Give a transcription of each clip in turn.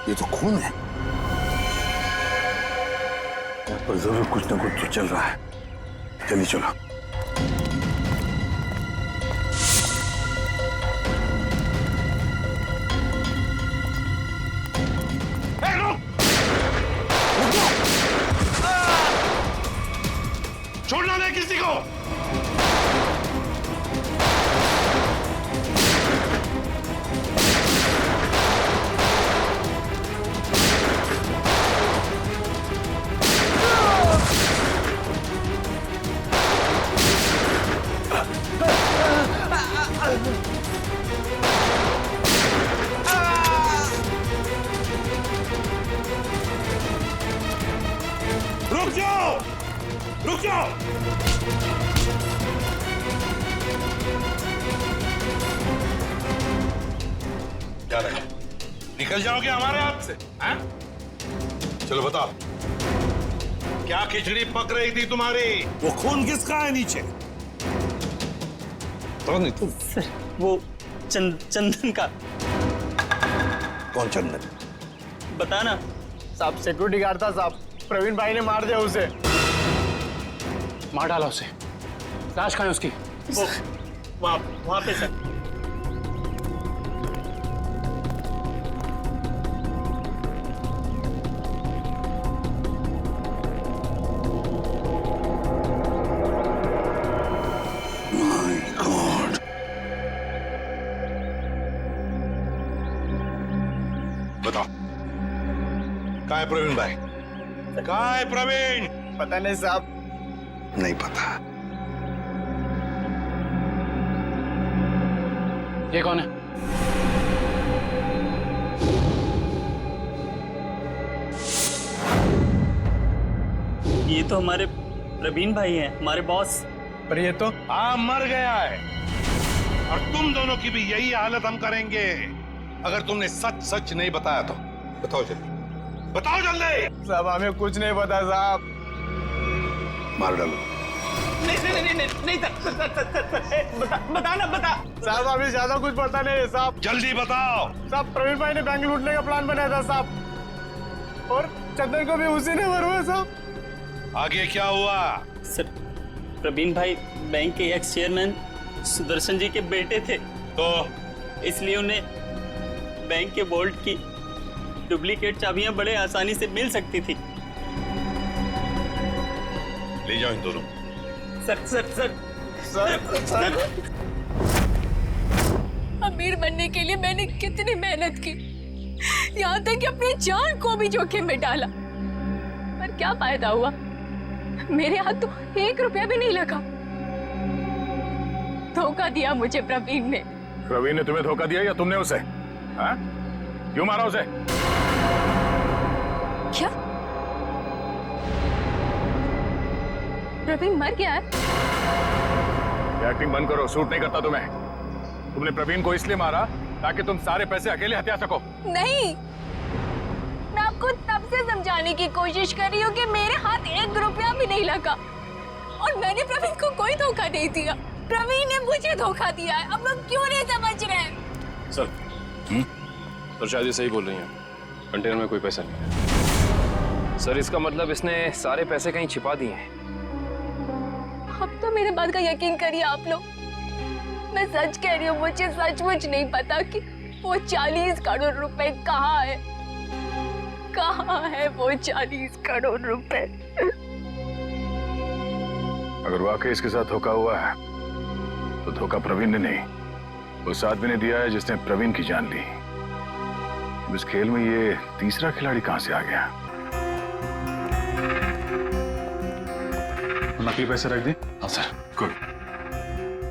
ये तो खून है। पर जरूर कुछ ना कुछ तो चल रहा है। जल्दी चलो। छोड़ना नहीं किसी को। रुक जाओ, रुक जाओ। क्या रहा? निकल जाओगे हमारे हाथ से? हैं? चलो बताओ, क्या खिचड़ी पक रही थी तुम्हारी? वो खून किसका है नीचे? तो नहीं तुम? सर वो चंदन का। कौन चंदन? बताना साहब। सिक्योरिटी गार्ड था साहब, प्रवीण भाई ने मार दिया उसे। मार डाला उसे। लाश कहाँ है उसकी? वो वहाँ पे सर। बताओ, कहाँ है प्रवीण भाई? कहाँ है प्रवीण? पता नहीं साहब। नहीं पता। ये कौन है? ये तो हमारे प्रवीण भाई हैं, हमारे बॉस। पर ये तो हाँ, मर गया है। और तुम दोनों की भी यही हालत हम करेंगे अगर तुमने सच सच नहीं बताया तो। बताओ जल्दी, बताओ जल्दी। साहब हमें कुछ नहीं पता साहब। मार डालो। नहीं बताना बता। साहब हमें ज्यादा कुछ पता नहीं है साहब। जल्दी बताओ। साहब प्रवीण भाई ने बैंक लूटने का प्लान बनाया था साहब, और चंदन को भी उसी ने मरवाया साहब। आगे क्या हुआ? सर प्रवीण भाई बैंक के एक्स चेयरमैन सुदर्शन जी के बेटे थे, तो इसलिए उन्हें बैंक के वॉल्ट की डुप्लीकेट चाबियां बड़े आसानी से मिल सकती थी। ले जाओ इन दोनों। Sir sir sir sir sir अमीर बनने के लिए मैंने कितनी मेहनत की, यहाँ तक कि अपनी जान को भी जोखिम में डाला, पर क्या फायदा हुआ? मेरे हाथ तो 1 रुपया भी नहीं लगा। धोखा दिया मुझे प्रवीण ने। प्रवीण ने तुम्हें धोखा दिया या तुमने उसे? हाँ? क्यों मारा उसे? क्या प्रवीण मर गया है? ये एक्टिंग बंद करो, सूट नहीं करता तुम्हें। तुमने प्रवीण को इसलिए मारा ताकि तुम सारे पैसे अकेले हथिया सको। नहीं, मैं आपको तब से समझाने की कोशिश कर रही हूँ कि मेरे हाथ 1 रुपया भी नहीं लगा और मैंने प्रवीण को कोई धोखा नहीं दिया। प्रवीण ने मुझे धोखा दिया है। अब लोग क्यों नहीं समझ रहे हैं? सर तो शायद ये सही बोल रही हैं, कंटेनर में कोई पैसा नहीं है। सर इसका मतलब इसने सारे पैसे कहीं छिपा दिए हैं। अब तो मेरे बात का यकीन करिए आप लोग, मैं सच कह रही हूँ। मुझे सचमुच नहीं पता कि वो 40 करोड़ रुपए कहाँ है। कहाँ है वो 40 करोड़ रुपए? अगर वाकई इसके साथ धोखा हुआ है तो धोखा प्रवीण ने नहीं, उस आदमी ने दिया है जिसने प्रवीण की जान ली। अब इस खेल में ये तीसरा खिलाड़ी कहां से आ गया? नकली पैसे रख दी। हाँ सर। गुड।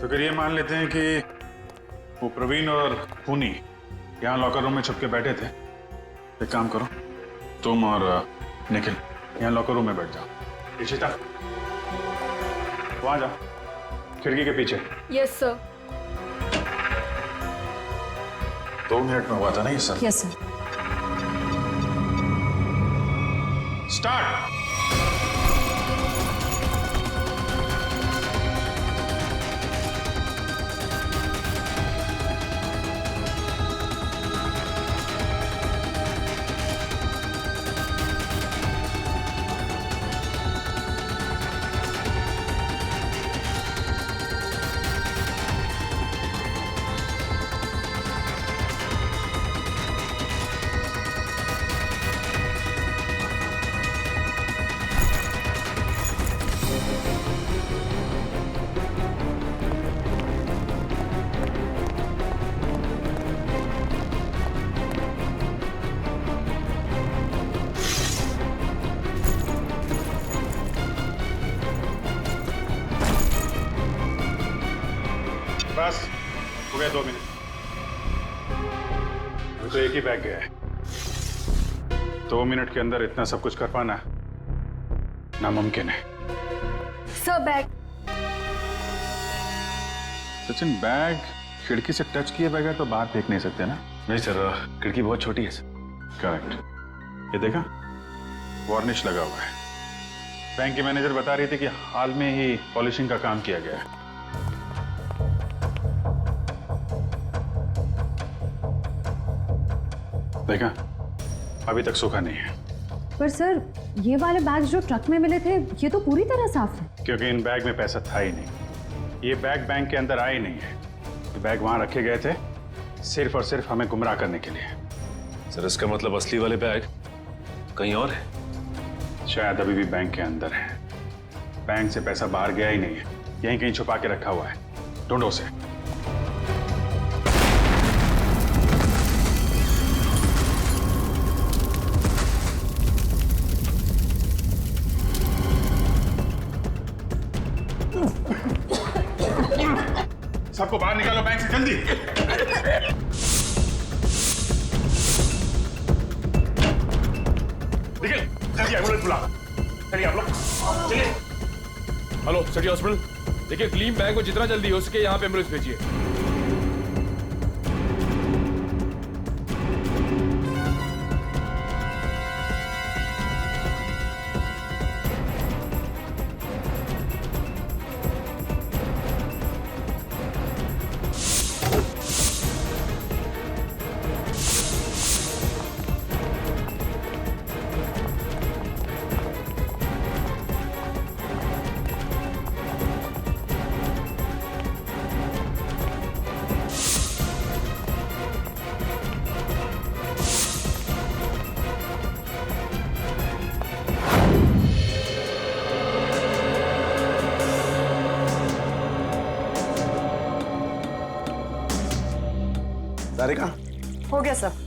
तो फिर ये मान लेते हैं कि वो प्रवीण और खूनी यहाँ लॉकर रूम में छुप के बैठे थे। एक काम करो, तुम और निखिल यहाँ लॉकर रूम में बैठ जाओ। इशिता वहां जाओ, खिड़की के पीछे। Yes sir. 2 मिनट में हुआ था ना ये सर? Yes sir. स्टार्ट। बस हो गया 2 मिनट। अभी तो एक ही बैग गया है। 2 मिनट के अंदर इतना सब कुछ कर पाना नामुमकिन है। Sir bag. सचिन, बैग खिड़की से टच किए बगैर तो बाहर फेंक नहीं सकते ना? नहीं सर, खिड़की बहुत छोटी है सर। करेक्ट। ये देखा, वार्निश लगा हुआ है। बैंक की मैनेजर बता रही थी कि हाल में ही पॉलिशिंग का काम किया गया है। देखा, अभी तक सूखा नहीं है। पर सर, ये वाले बैग जो ट्रक में मिले थे ये तो पूरी तरह साफ है। क्योंकि इन बैग में पैसा था ही नहीं। ये बैग बैंक के अंदर आए नहीं है। ये बैग वहां रखे गए थे सिर्फ और सिर्फ हमें गुमराह करने के लिए। सर इसका मतलब असली वाले बैग कहीं और है? शायद अभी भी बैंक के अंदर है। बैंक से पैसा बाहर गया ही नहीं है, यहीं कहीं छुपा के रखा हुआ है। ढूंढो उसे। सबको बाहर निकालो बैंक से, जल्दी। निकल, जल्दी एम्बुलेंस बुला। चलिए आप लोग, चलिए। हेलो सिटी हॉस्पिटल, देखिए क्लीन बैग को जितना जल्दी हो सके यहाँ पे एम्बुलेंस भेजिए। सारिका, हो गया सर।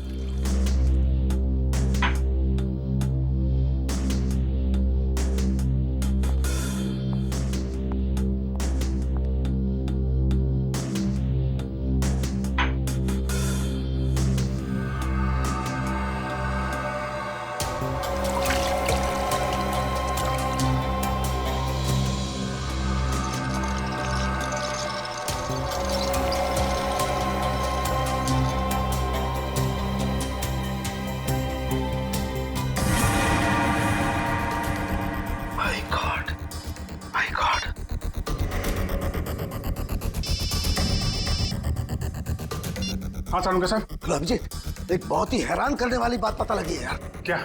हाँ सारुंगा साहब। हेलो अभिजीत, एक बहुत ही हैरान करने वाली बात पता लगी है यार। क्या?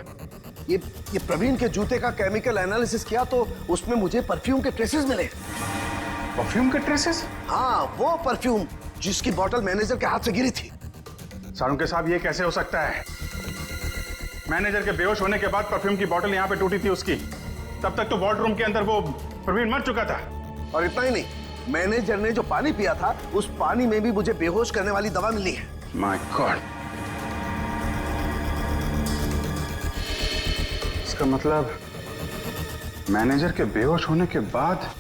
ये प्रवीण के जूते का केमिकल एनालिसिस किया तो उसमें मुझे परफ्यूम के ट्रेसेस मिले। परफ्यूम के ट्रेसेस? हाँ, वो परफ्यूम जिसकी बोतल मैनेजर के हाथ से गिरी थी। सारुंगा साहब, ये कैसे हो सकता है? मैनेजर के बेहोश होने के बाद परफ्यूम की बोतल यहाँ पे टूटी थी उसकी। तब तक तो वार्ड रूम के अंदर वो प्रवीण मर चुका था। और इतना ही नहीं, मैनेजर ने जो पानी पिया था उस पानी में भी मुझे बेहोश करने वाली दवा मिली है। माय गॉड, इसका मतलब मैनेजर के बेहोश होने के बाद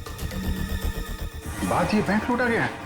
ये बैंक लूटा गया है।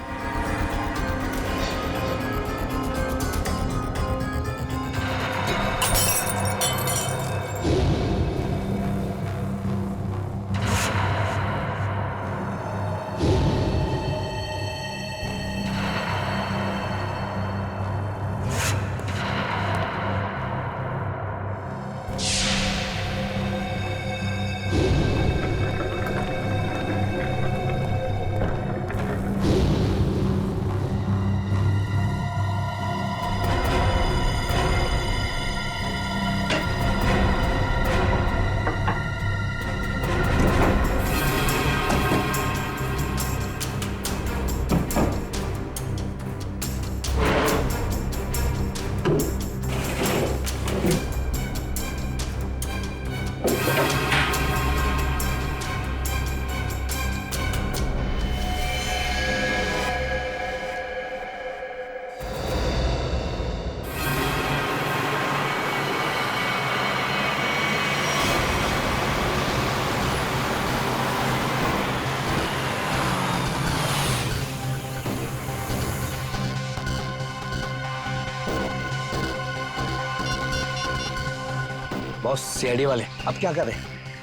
बॉस सीआईडी वाले अब क्या करें?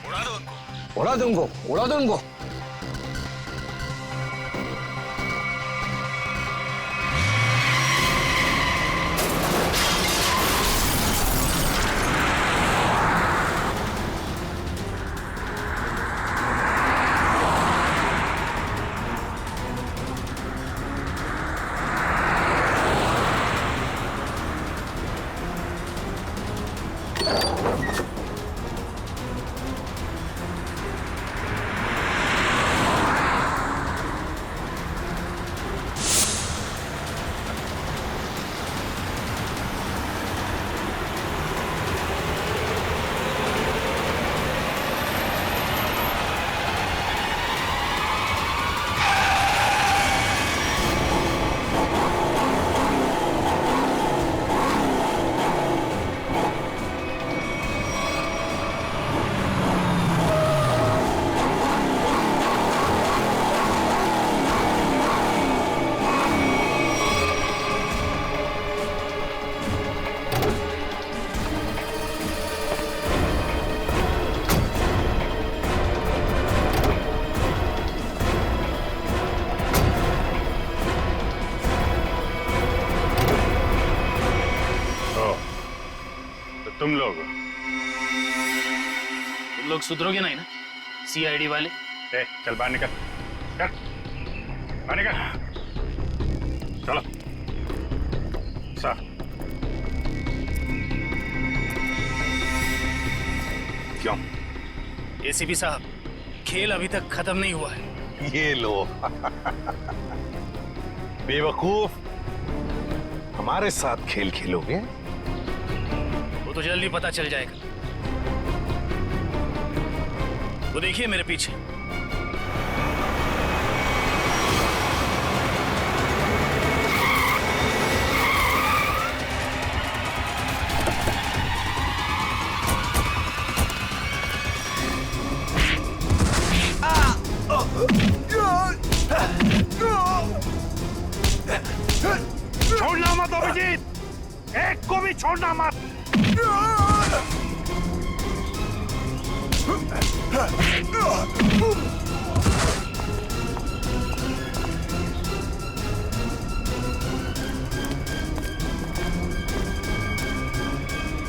उड़ा दो उनको। उड़ा दो उनको, उड़ा दो उनको। तुम लोग सुधरोगे नहीं ना सीआईडी वाले? ए, चल बाहर निकल, चल बाहर निकल, चलो सर। क्यों? एसीपी साहब, खेल अभी तक खत्म नहीं हुआ है। ये लो बेवकूफ, हमारे साथ खेल खेलोगे? वो तो जल्दी पता चल जाएगा। वो देखिए मेरे पीछे। छोड़ना मत अभिजीत, एक को भी छोड़ना मत।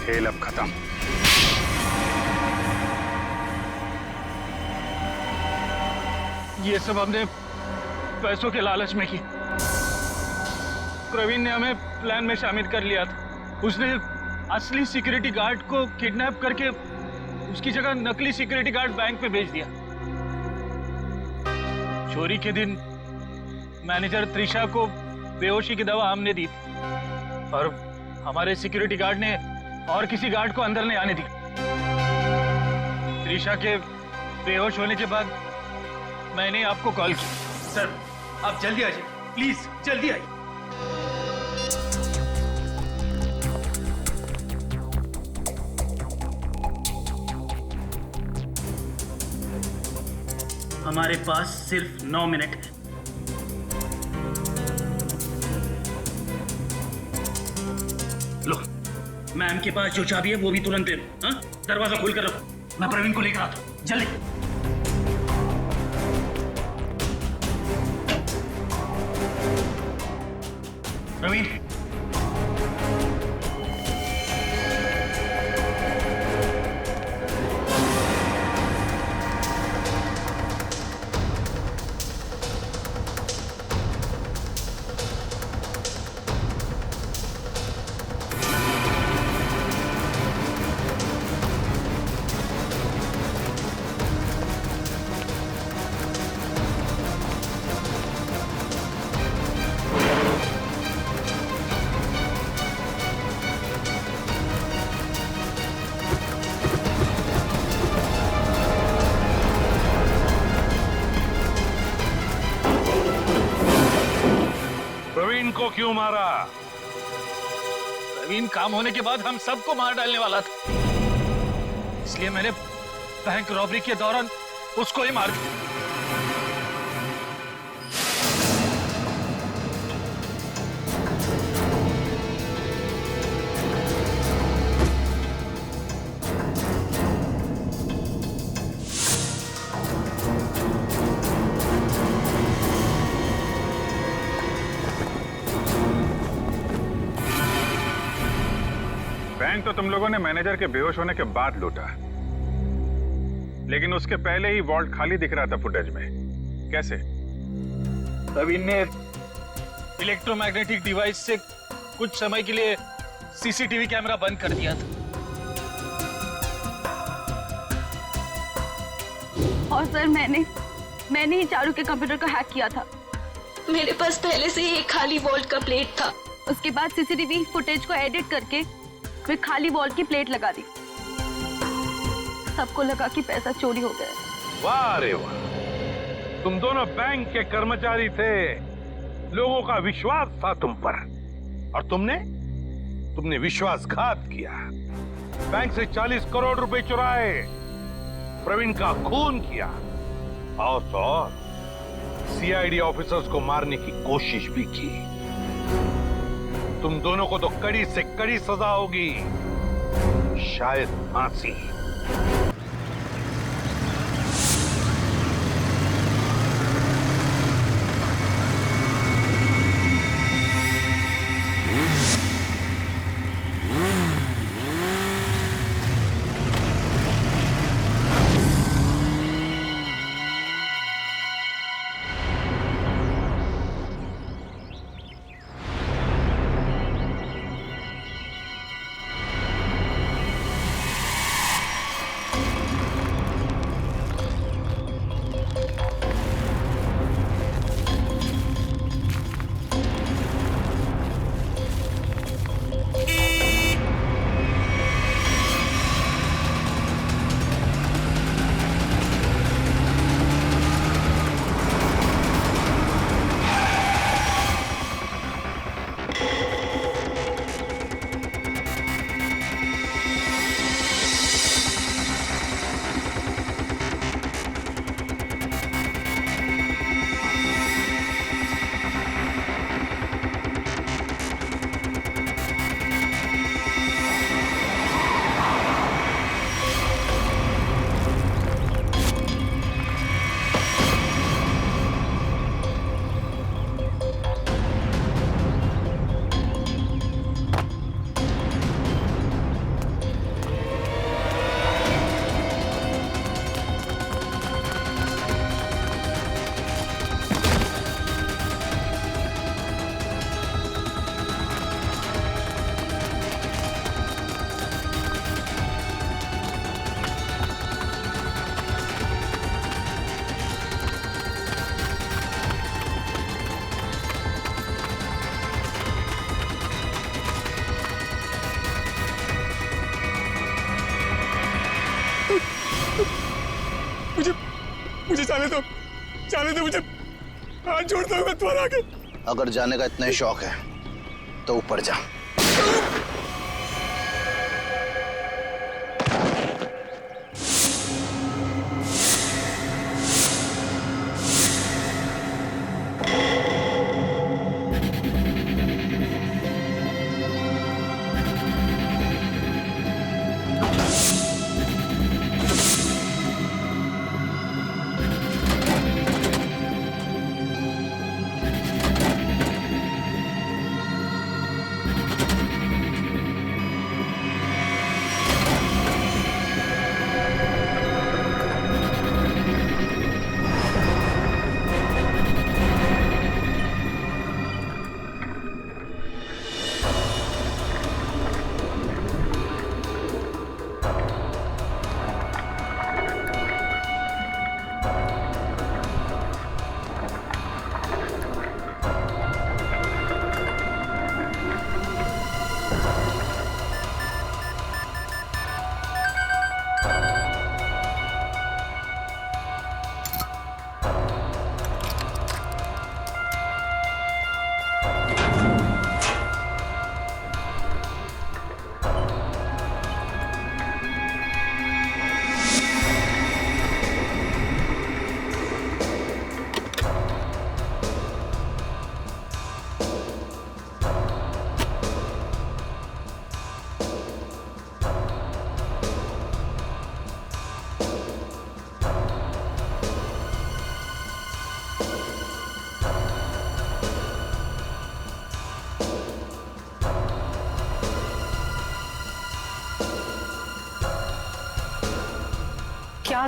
खेल अब खत्म। ये सब हमने पैसों के लालच में की। प्रवीण ने हमें प्लान में शामिल कर लिया था। उसने असली सिक्योरिटी गार्ड को किडनैप करके उसकी जगह नकली सिक्योरिटी गार्ड बैंक पे भेज दिया। चोरी के दिन मैनेजर त्रिशा को बेहोशी की दवा हमने दी थी और हमारे सिक्योरिटी गार्ड ने और किसी गार्ड को अंदर नहीं आने दी। त्रिशा के बेहोश होने के बाद मैंने आपको कॉल की। सर आप जल्दी आ जाइए, प्लीज जल्दी आइए। हमारे पास सिर्फ 9 मिनट है। लो, मैम के पास जो चाबी है वो भी तुरंत दे दो। हाँ, दरवाजा खोल कर रखो, मैं प्रवीण को लेकर आता हूँ। जल्दी। प्रवीण, प्रवीण को क्यों मारा? प्रवीण काम होने के बाद हम सबको मार डालने वाला था, इसलिए मैंने बैंक रॉबरी के दौरान उसको ही मार दिया। बैंक तो तुम लोगों ने मैनेजर के बेहोश होने के बाद लूटा, लेकिन उसके पहले ही वॉल्ट खाली दिख रहा था फुटेज में। कैसे? प्रवीण ने इलेक्ट्रोमैग्नेटिक डिवाइस से कुछ समय के लिए सीसीटीवी कैमरा बंद कर दिया था। और सर मैंने ही चारू के कंप्यूटर को हैक किया था। मेरे पास पहले से ही एक खाली वॉल्ट का प्लेट था। उसके बाद सीसीटीवी फुटेज को एडिट करके फिर खाली वॉल्ट की प्लेट लगा दी। सबको लगा कि पैसा चोरी हो गया। वाह रे वाह, तुम दोनों बैंक के कर्मचारी थे, लोगों का विश्वास था तुम पर, और तुमने विश्वासघात किया। बैंक से 40 करोड़ रुपए चुराए, प्रवीण का खून किया, और तो और सीआईडी ऑफिसर्स को मारने की कोशिश भी की। तुम दोनों को तो कड़ी से कड़ी सजा होगी, शायद फांसी। मुझे जाने दो, मुझे हाथ जोड़ता हूँ मैं तुम्हारे आगे। अगर जाने का इतना ही शौक है तो ऊपर जा।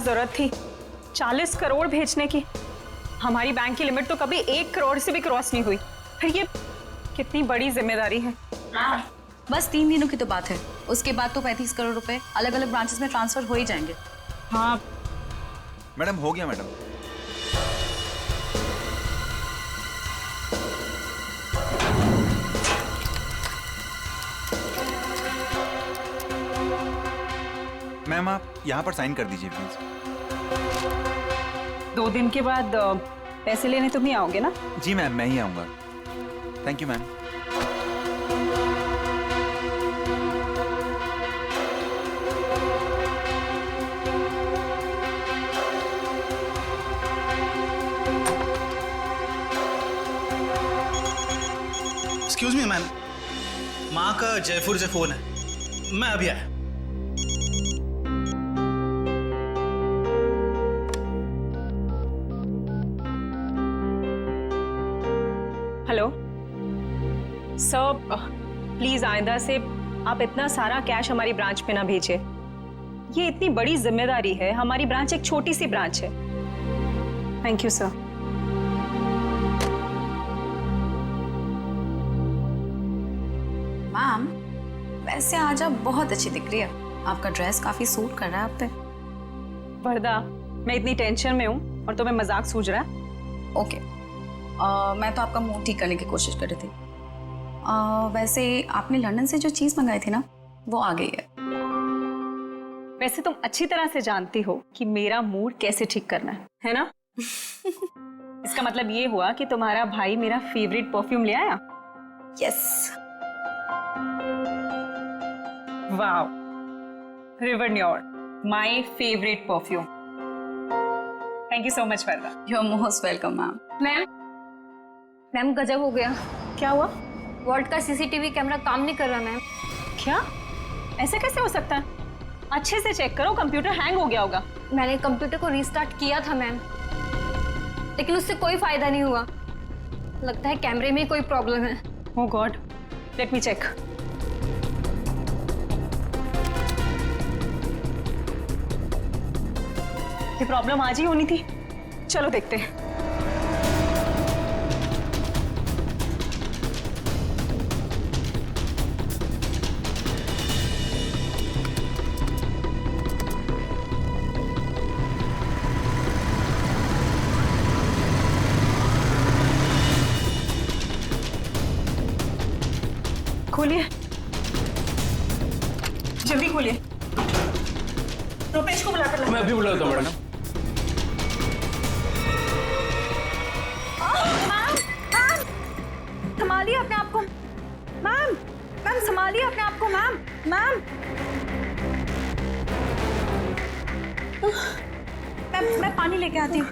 जरूरत थी 40 करोड़ भेजने की? हमारी बैंक की लिमिट तो कभी 1 करोड़ से भी क्रॉस नहीं हुई, फिर ये कितनी बड़ी जिम्मेदारी है। बस 3 दिनों की तो बात है, उसके बाद तो 35 करोड़ रुपए अलग अलग ब्रांचेस में ट्रांसफर हो ही जाएंगे। हाँ मैडम हो गया मैडम। मैम आप यहाँ पर साइन कर दीजिए प्लीज। 2 दिन के बाद पैसे लेने तुम ही आओगे ना? जी मैम मैं ही आऊँगा। Thank you ma'am. Excuse me ma'am, माँ का जयपुर से फोन है, मैं अभी आया। हेलो सर, प्लीज आइंदा से आप इतना सारा कैश हमारी ब्रांच पे ना भेजिए। ये इतनी बड़ी जिम्मेदारी है, हमारी ब्रांच एक छोटी सी ब्रांच है। Thank you sir. मैम वैसे आज आप बहुत अच्छी दिख रही है, आपका ड्रेस काफी सूट कर रहा है आप पे। वरदा, मैं इतनी टेंशन में हूँ और तुम्हें मजाक सूझ रहा है? ओके, मैं तो आपका मूड ठीक करने की कोशिश कर रही थी। वैसे आपने लंदन से जो चीज मंगाई थी ना, वो आ गई है। वैसे तुम अच्छी तरह से जानती हो कि मेरा मूड कैसे ठीक करना है ना? इसका मतलब ये हुआ कि तुम्हारा भाई मेरा फेवरेट परफ्यूम ले आया? यस। वाओ, रिवरन्योर, my favourite perfume. Thank you so much Varada. You are most welcome ma'am. Ma'am गजब हो गया। क्या हुआ? वॉल्ट का सीसीटीवी कैमरा काम नहीं कर रहा मैम। क्या? ऐसे कैसे हो सकता है? अच्छे से चेक करो, कंप्यूटर हैंग हो गया होगा। मैंने कंप्यूटर को रीस्टार्ट किया था मैम, लेकिन उससे कोई फायदा नहीं हुआ। लगता है कैमरे में कोई प्रॉब्लम है। ओह गॉड, लेट मी चेक। ये प्रॉब्लम आज ही होनी थी। चलो देखते हैं। खोलिए, जल्दी खोलिए। रुपेश को बुलाकर लाओ। मैं अभी बुलाता हूँ मैडम। संभालिए अपने आप को मैम। मैम संभालिए अपने आप को मैम। मैम मैं पानी लेके आती हूँ।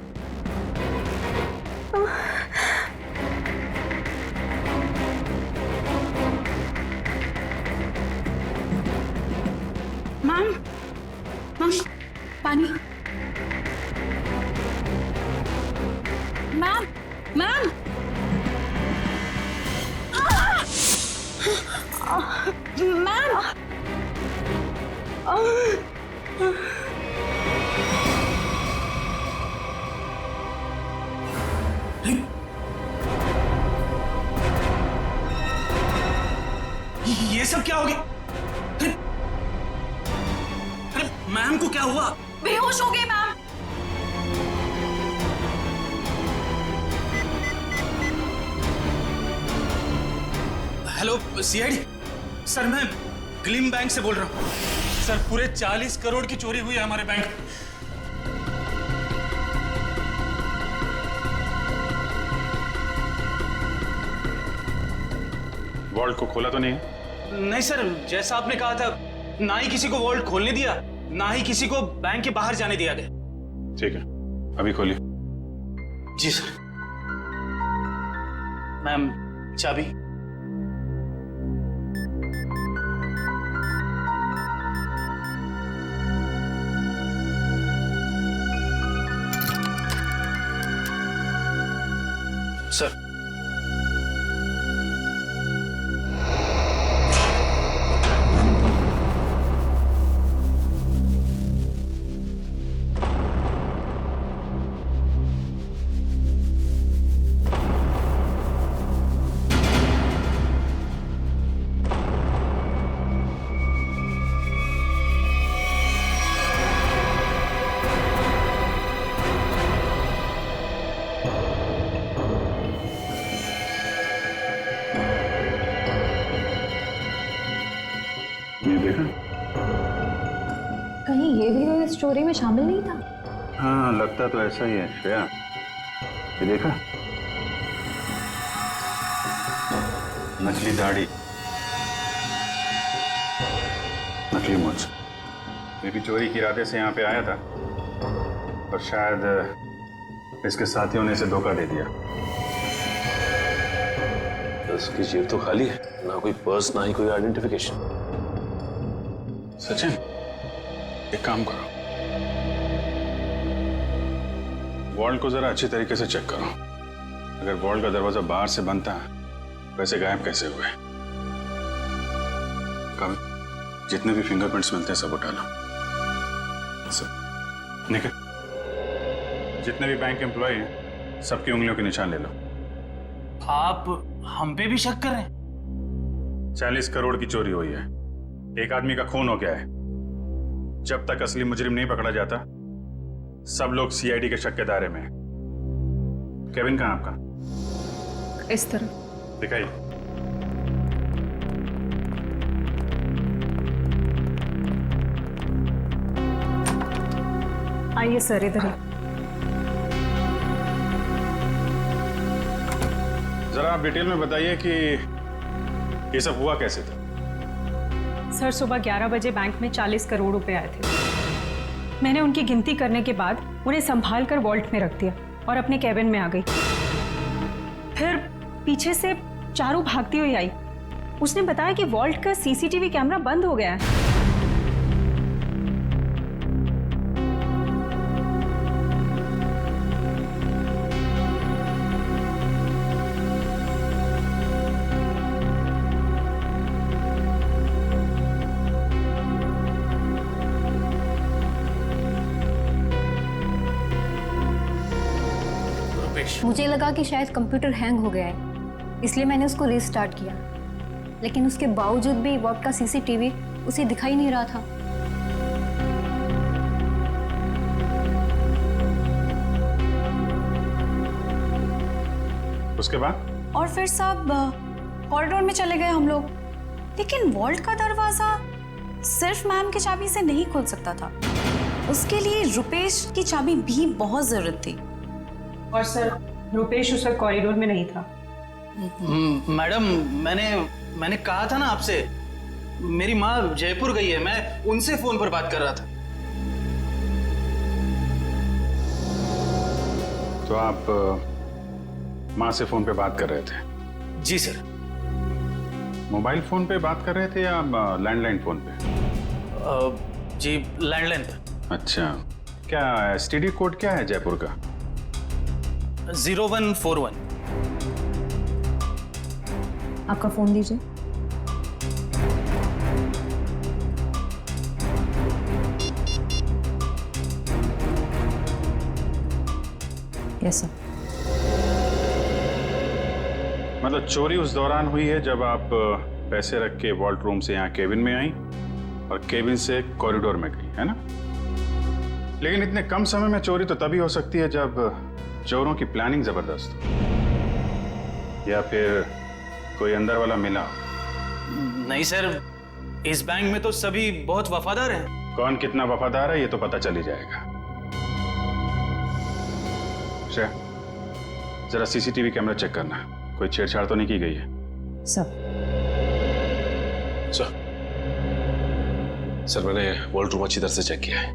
मैम मैम पानी। मैम मैम मैम ये सब क्या हो गया? अरे मैम को क्या हुआ? बेहोश हो गए मैम। हेलो सीआईडी सर, मैं ग्लिम बैंक से बोल रहा हूँ। सर पूरे 40 करोड़ की चोरी हुई है हमारे बैंक। वॉल्ट को खोला तो नहीं है? नहीं सर, जैसा आपने कहा था, ना ही किसी को वॉल्ट खोलने दिया, ना ही किसी को बैंक के बाहर जाने दिया गया। ठीक है, अभी खोलिए। जी सर। मैम चाबी। सर ये भी तो इस चोरी में शामिल नहीं था। हाँ, लगता तो ऐसा ही है श्रेया। ये देखा, नकली दाढ़ी, नकली मूंछ। ये भी चोरी के इरादे से यहाँ पे आया था, पर शायद इसके साथियों ने इसे धोखा दे दिया। उसकी जेब तो खाली है, ना कोई पर्स ना ही कोई आइडेंटिफिकेशन। सचिन, एक काम करो, वॉल्ट को जरा अच्छी तरीके से चेक करो। अगर वॉल्ट का दरवाजा बाहर से बंद था, वैसे गायब कैसे हुए? कभी जितने भी फिंगरप्रिंट्स मिलते हैं सब उठा लो। सब निकल, जितने भी बैंक एम्प्लॉय हैं सबकी उंगलियों के निशान ले लो। आप हम पे भी शक कर रहे हैं? 40 करोड़ की चोरी हुई है, एक आदमी का खून हो गया है। जब तक असली मुजरिम नहीं पकड़ा जाता, सब लोग सीआईडी के शक के दायरे में हैं। केविन कहाँ आपका? इस तरह दिखाइए। आइए सर, इधर ही। जरा आप डिटेल में बताइए कि ये सब हुआ कैसे था? सर, सुबह 11 बजे बैंक में 40 करोड़ रुपए आए थे। मैंने उनकी गिनती करने के बाद उन्हें संभाल कर वॉल्ट में रख दिया और अपने कैबिन में आ गई। फिर पीछे से चारू भागती हुई आई। उसने बताया कि वॉल्ट का सीसीटीवी कैमरा बंद हो गया है। मुझे लगा कि शायद कंप्यूटर हैंग हो गया है, इसलिए मैंने उसको रीस्टार्ट किया, लेकिन उसके बावजूद भी वॉल्ट का सीसीटीवी उसे दिखाई नहीं रहा था। उसके बाद? और फिर सब कॉरिडोर में चले गए हम लोग, लेकिन वॉल्ट का दरवाजा सिर्फ मैम की चाबी से नहीं खोल सकता था। उसके लिए रुपेश की चाबी भी बहुत जरूरत थी। और सर, रुपेश उस वक्त कॉरिडोर में नहीं था। मैडम, मैंने कहा था ना आपसे, मेरी माँ जयपुर गई है, मैं उनसे फोन पर बात कर रहा था। तो आप माँ से फोन पे बात कर रहे थे? जी सर। मोबाइल फोन पे बात कर रहे थे या लैंडलाइन फोन पे? जी, लैंडलाइन पे। अच्छा, क्या एसटीडी कोड क्या है जयपुर का? 0141। आपका फोन दीजिए। Yes sir. मतलब चोरी उस दौरान हुई है जब आप पैसे रख के वॉल्ट रूम से यहाँ केबिन में आई और केबिन से कॉरिडोर में गई, है ना? लेकिन इतने कम समय में चोरी तो तभी हो सकती है जब चोरों की प्लानिंग जबरदस्त हो, या फिर कोई अंदर वाला मिला। नहीं सर, इस बैंक में तो सभी बहुत वफादार हैं। कौन कितना वफादार है ये तो पता चल ही जाएगा। श्रेया, जरा सीसीटीवी कैमरा चेक करना, कोई छेड़छाड़ तो नहीं की गई है? सर, मैंने वॉल्ट रूम अच्छी तरह से चेक किया है,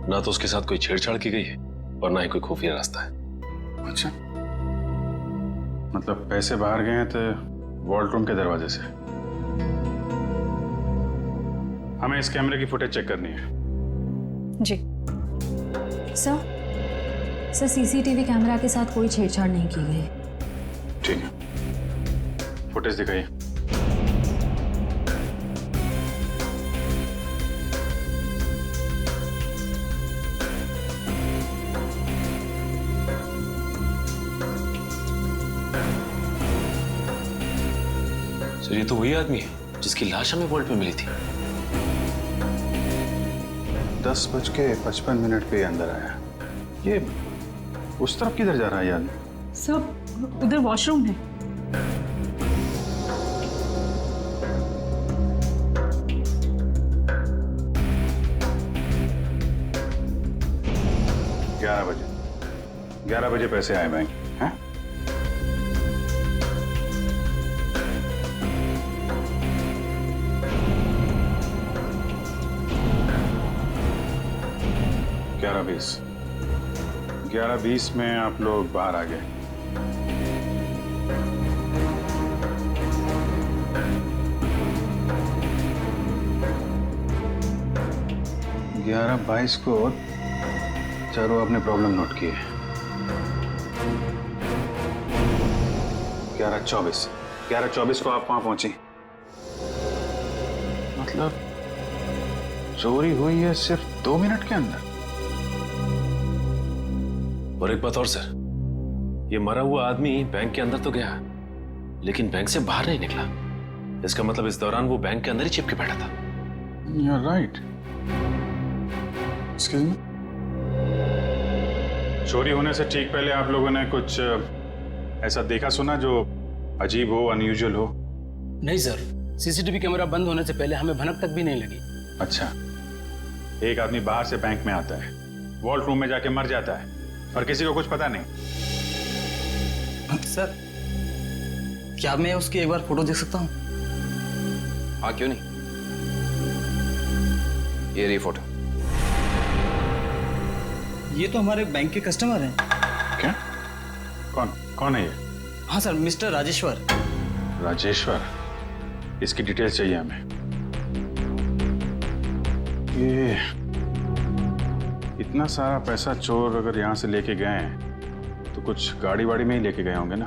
ना तो उसके साथ कोई छेड़छाड़ की गई है और ना ही कोई खुफिया रास्ता है। अच्छा, मतलब पैसे बाहर गए हैं तो वॉल्ट रूम के दरवाजे से। हमें इस कैमरे की फुटेज चेक करनी है। जी सर, सीसीटीवी कैमरा के साथ कोई छेड़छाड़ नहीं की गई। ठीक है, फुटेज दिखाइए। सर, ये तो वही आदमी है जिसकी लाश हमें वॉल्ट में मिली थी। 10:55 पे अंदर आया। ये उस तरफ किधर जा रहा है यार? सब उधर वॉशरूम है। 11 बजे पैसे आए बैंक, हैं? ग्यारह 11:20 में आप लोग बाहर आ गए। ग्यारह 22 को चारों अपने प्रॉब्लम नोट किए। 11:24 को आप वहां पहुंची। मतलब चोरी हुई है सिर्फ 2 मिनट के अंदर। और एक बात और सर, ये मरा हुआ आदमी बैंक के अंदर तो गया लेकिन बैंक से बाहर नहीं निकला। इसका मतलब इस दौरान वो बैंक के अंदर ही चिपके बैठा था। You're right. Excuse me? चोरी होने से ठीक पहले आप लोगों ने कुछ ऐसा देखा सुना जो अजीब हो, अनयूजुअल हो? नहीं सर, सीसीटीवी कैमरा बंद होने से पहले हमें भनक तक भी नहीं लगी। अच्छा, एक आदमी बाहर से बैंक में आता है, वॉल्ट रूम में जाके मर जाता है और किसी को कुछ पता नहीं। सर, क्या मैं उसकी एक बार फोटो देख सकता हूँ? हाँ, क्यों नहीं। ये रही फोटो। ये तो हमारे बैंक के कस्टमर हैं। क्या? कौन है ये? हाँ सर, मिस्टर राजेश्वर। राजेश्वर, इसकी डिटेल्स चाहिए हमें। ये इतना सारा पैसा चोर अगर यहाँ से लेके गए हैं तो कुछ गाड़ी वाड़ी में ही लेके गए होंगे ना।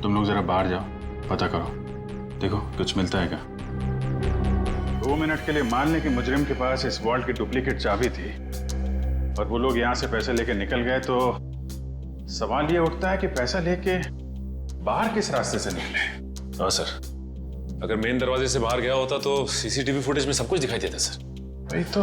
तुम लोग जरा बाहर जाओ, पता करो, देखो कुछ मिलता है क्या। 2 मिनट के लिए मान लें कि मुजरिम के पास इस वॉल्ट की डुप्लीकेट चाबी थी और वो लोग यहाँ से पैसे लेके निकल गए, तो सवाल ये उठता है कि पैसा लेके बाहर किस रास्ते से निकले। हाँ सर, अगर मेन दरवाजे से बाहर गया होता तो सीसीटीवी फुटेज में सब कुछ दिखाई देता सर। वही तो।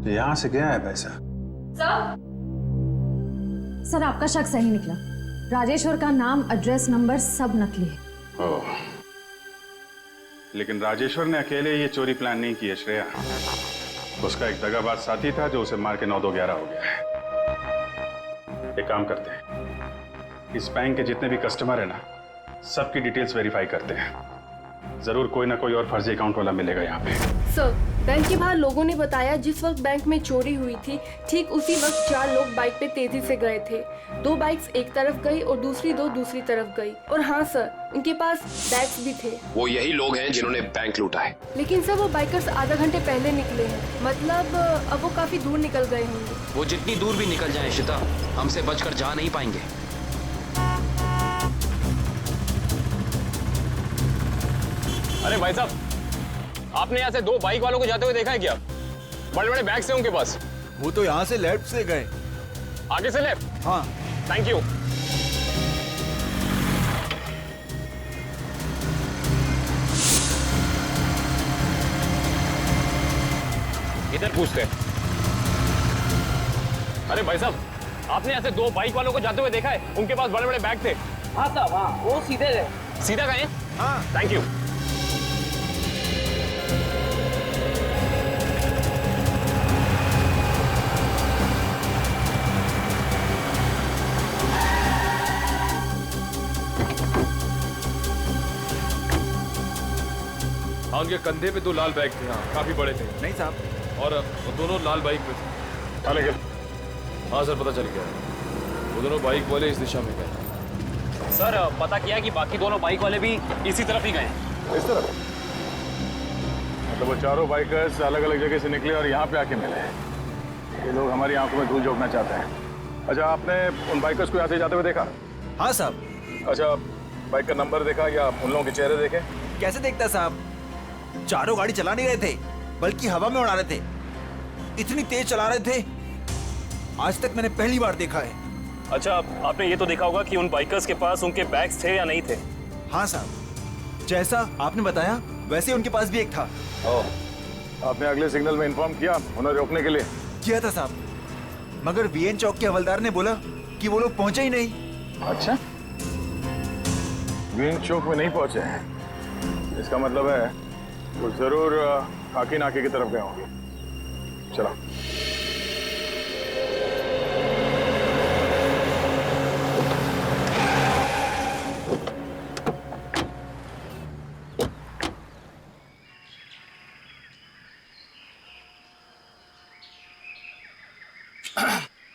यहाँ से गया है पैसा। सर, आपका शक सही निकला। राजेश्वर का नाम, एड्रेस, नंबर सब नकली है। ओह, लेकिन राजेश्वर ने अकेले ये चोरी प्लान नहीं की है श्रेया। उसका एक दगाबाज साथी था जो उसे मार के 9-2-11 हो गया है। एक काम करते हैं, इस बैंक के जितने भी कस्टमर है ना, सबकी डिटेल्स वेरीफाई करते हैं। जरूर कोई ना कोई और फर्जी अकाउंट वाला मिलेगा यहाँ पे। सर, बैंक के बाहर लोगों ने बताया जिस वक्त बैंक में चोरी हुई थी ठीक उसी वक्त 4 लोग बाइक पे तेजी से गए थे। 2 बाइक्स एक तरफ गई और दूसरी 2 दूसरी तरफ गई। और हाँ सर, उनके पास बैग्स भी थे। वो यही लोग हैं जिन्होंने बैंक लूटा है। लेकिन सर, वो बाइकर्स आधा घंटे पहले निकले हैं। मतलब अब वो काफी दूर निकल गए होंगे। वो जितनी दूर भी निकल जाए शिता, हमसे बचकर जा नहीं पाएंगे। अरे भाई साहब, आपने यहाँ से 2 बाइक वालों को जाते हुए देखा है क्या? बड़े बड़े बैग्स हैं उनके पास। वो तो यहाँ से लेफ्ट से गए। आगे से लेफ्ट? हाँ। Thank you. इधर पूछते हैं। अरे भाई साहब, आपने यहाँ से 2 बाइक वालों को जाते हुए देखा है? उनके पास बड़े बड़े बैग थे। हाँ साहब, हाँ, वो सीधे गए। सीधा गए? हाँ। Thank you. हाँ, उनके कंधे पे 2 लाल बैग थे। हाँ, काफी बड़े थे। नहीं साहब। और वो दोनों लाल बाइक पे थे। हाँ सर, पता चल गया। वो दोनों बाइक वाले इस दिशा में गए। सर, पता किया कि बाकी दोनों बाइक वाले भी इसी तरफ ही गए। इस तरफ? मतलब वो चारों बाइकर्स अलग अलग जगह से निकले और यहाँ पे आके मिले। ये लोग हमारी आंखों में धूल झोंकना चाहते हैं। अच्छा, आपने उन बाइकर्स को यहाँ से जाते हुए देखा? हाँ साहब। अच्छा, बाइक का नंबर देखा या उन लोगों के चेहरे देखे? कैसे देखता साहब, चारों गाड़ी चला नहीं रहे थे बल्कि हवा में उड़ा रहे थे। इतनी तेज चला रहे थे, आज तक मैंने पहली बार देखा है। अच्छा, आपने ये तो देखा होगा कि उन बाइकर्स के पास उनके बैग्स थे या नहीं थे? हाँ साहब, जैसा आपने बताया वैसे ही उनके पास भी एक था। आपने अगले सिग्नल में इन्फॉर्म किया उन्हें रोकने के लिए? किया था साहब, मगर वीएन चौक के हवलदार ने बोला कि वो लोग पहुंचे ही नहीं। अच्छा, वीएन चौक में नहीं पहुंचे हैं, इसका मतलब है वो जरूर खाकी नाके की तरफ गए होंगे। चलो।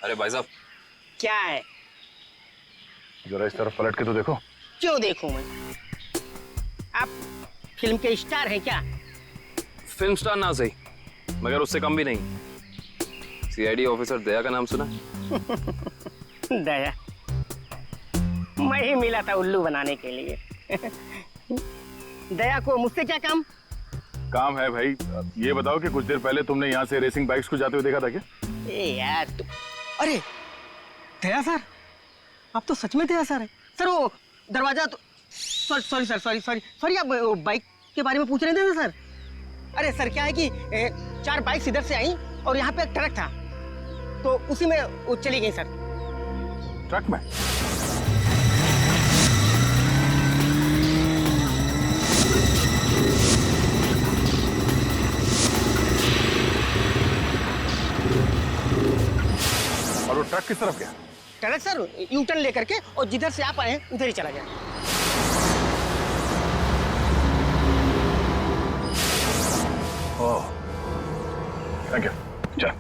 अरे भाई साहब, क्या है? जरा इस तरफ पलट के तो देखो। क्यों देखूं मैं? आप फिल्म के स्टार हैं क्या? फिल्म स्टार ना सही, मगर उससे कम भी नहीं। सीआईडी ऑफिसर दया का नाम सुना? दया? मैं ही मिला था उल्लू बनाने के लिए। दया को मुझसे क्या काम? काम है भाई। ये बताओ कि कुछ देर पहले तुमने यहाँ से रेसिंग बाइक्स को जाते हुए देखा था क्या? ए यार अरे दया सर, आप तो सच में दया सर है सर। वो दरवाजा तो सॉरी सर, सॉरी आप बाइक के बारे में पूछ रहे थे ना सर? अरे सर क्या है कि 4 बाइक इधर से आई और यहाँ पे एक ट्रक था, तो उसी में वो चली गई सर। ट्रक में? और वो ट्रक किस तरफ गया? ट्रक सर यू टर्न लेकर के और जिधर से आप आए हैं उधर ही चला गया। ओह, थैंक यू। चल।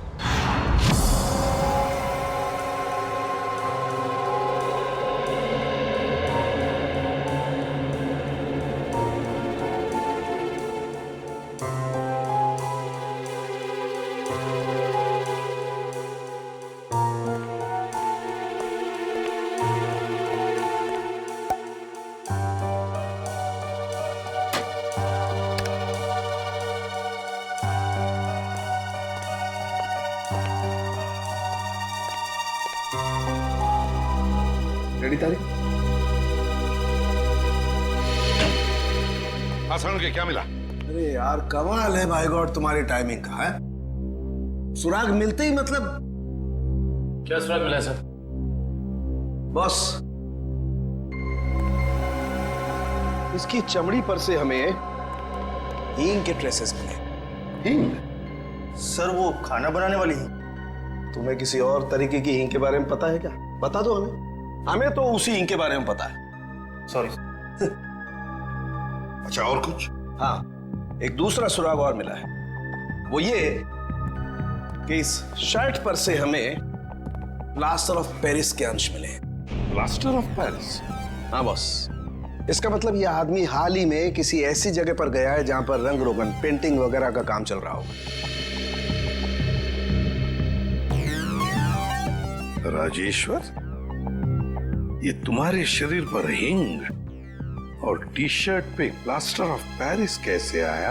रेडी तारीख? हाँ सर, के क्या मिला? अरे यार कमाल है भाई गॉड तुम्हारी टाइमिंग का है। सुराग मिलते ही मतलब। क्या सुराग मिला है सर? बॉस, इसकी चमड़ी पर से हमें हींग के ट्रेसेस मिले। हींग? सर वो खाना बनाने वाली हींग। तुम्हें किसी और तरीके की हींग के बारे में पता है क्या? बता दो हमें। हमें तो उसी हींग के बारे में पता है। सॉरी। अच्छा, और कुछ? हाँ, एक दूसरा सुराग और मिला है। वो ये कि इस शर्ट पर से हमें प्लास्टर ऑफ पेरिस के अंश मिले। Plaster of Paris? हाँ बॉस, इसका मतलब ये आदमी हाल ही में किसी ऐसी जगह पर गया है जहां पर रंग रोगन, पेंटिंग वगैरह का काम चल रहा होगा। राजेश्वर, ये तुम्हारे शरीर पर हिंग और टी शर्ट पे प्लास्टर ऑफ पेरिस कैसे आया?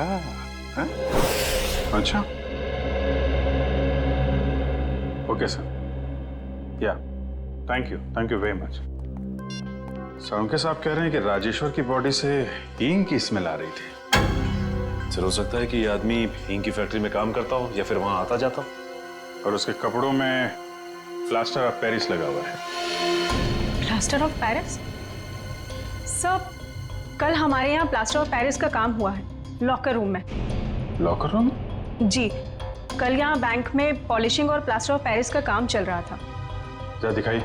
है? अच्छा, ओके सर, या thank you very much. Sir साहब कह रहे हैं कि राजेश्वर की बॉडी से हींग की स्मेल आ रही थी। सर हो सकता है कि ये आदमी हींग की फैक्ट्री में काम करता हो या फिर वहां आता जाता हो। और उसके कपड़ों में प्लास्टर ऑफ पेरिस लगा हुआ है। Plaster of Paris? सब कल हमारे यहाँ प्लास्टर ऑफ पेरिस का काम हुआ है लॉकर रूम में। Locker room? जी, कल यहाँ बैंक में पॉलिशिंग और प्लास्टर ऑफ पेरिस का काम चल रहा था। जरा दिखाइए।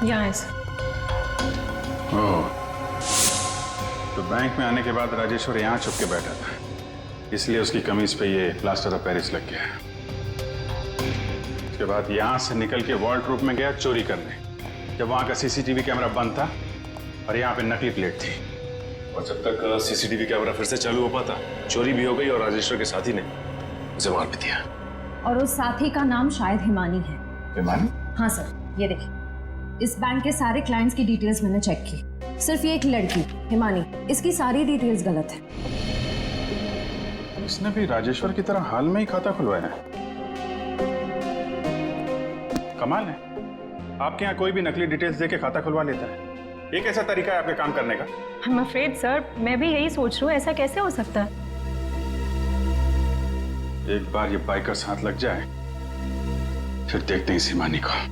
यहाँ है। ओह, तो बैंक में आने के बाद राजेश्वर यहाँ छुप के बैठा था, इसलिए उसकी कमीज पे ये प्लास्टर ऑफ पेरिस लग गया। उसके बाद यहाँ से निकल के वॉल्ट रूप में गया चोरी करने, जब वहाँ का सीसीटीवी कैमरा बंद था और यहाँ पे नकली प्लेट थी। और जब तक सीसीटीवी कैमरा फिर से चालू हो पाता, चोरी भी हो गई और राजेश्वर के साथी ने उसे मार भी दिया। और उस साथी का नाम शायद हिमानी है। हिमानी? हाँ सर, ये देखिए, इस बैंक के सारे क्लाइंट्स की डिटेल्स मैंने चेक की। सिर्फ ये एक लड़की हिमानी, इसकी सारी डिटेल्स गलत है। इसने भी राजेश्वर की तरह हाल में ही खाता खुलवाया है। कमाल है, आपके यहाँ कोई भी नकली डिटेल्स देके खाता खुलवा लेता है। ये कैसा तरीका है आपके काम करने का? I'm afraid, सर, मैं भी यही सोच रही हूँ, ऐसा कैसे हो सकता है? एक बार ये बाइकर्स हाथ लग जाए फिर देखते हैं इस हिमानी को।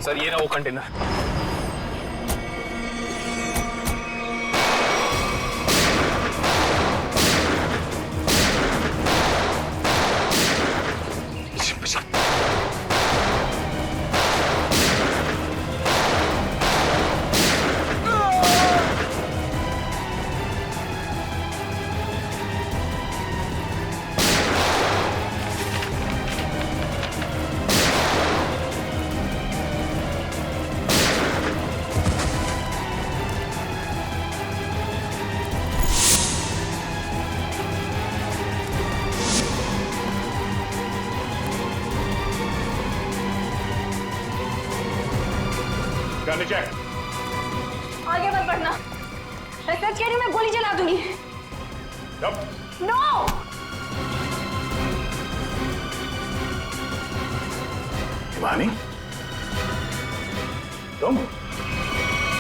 सर ये ना वो कंटेनर। आगे मत बढ़ना, मैं सच कह रही हूँ, मैं गोली चला दूंगी। नो! हिमानी, तुम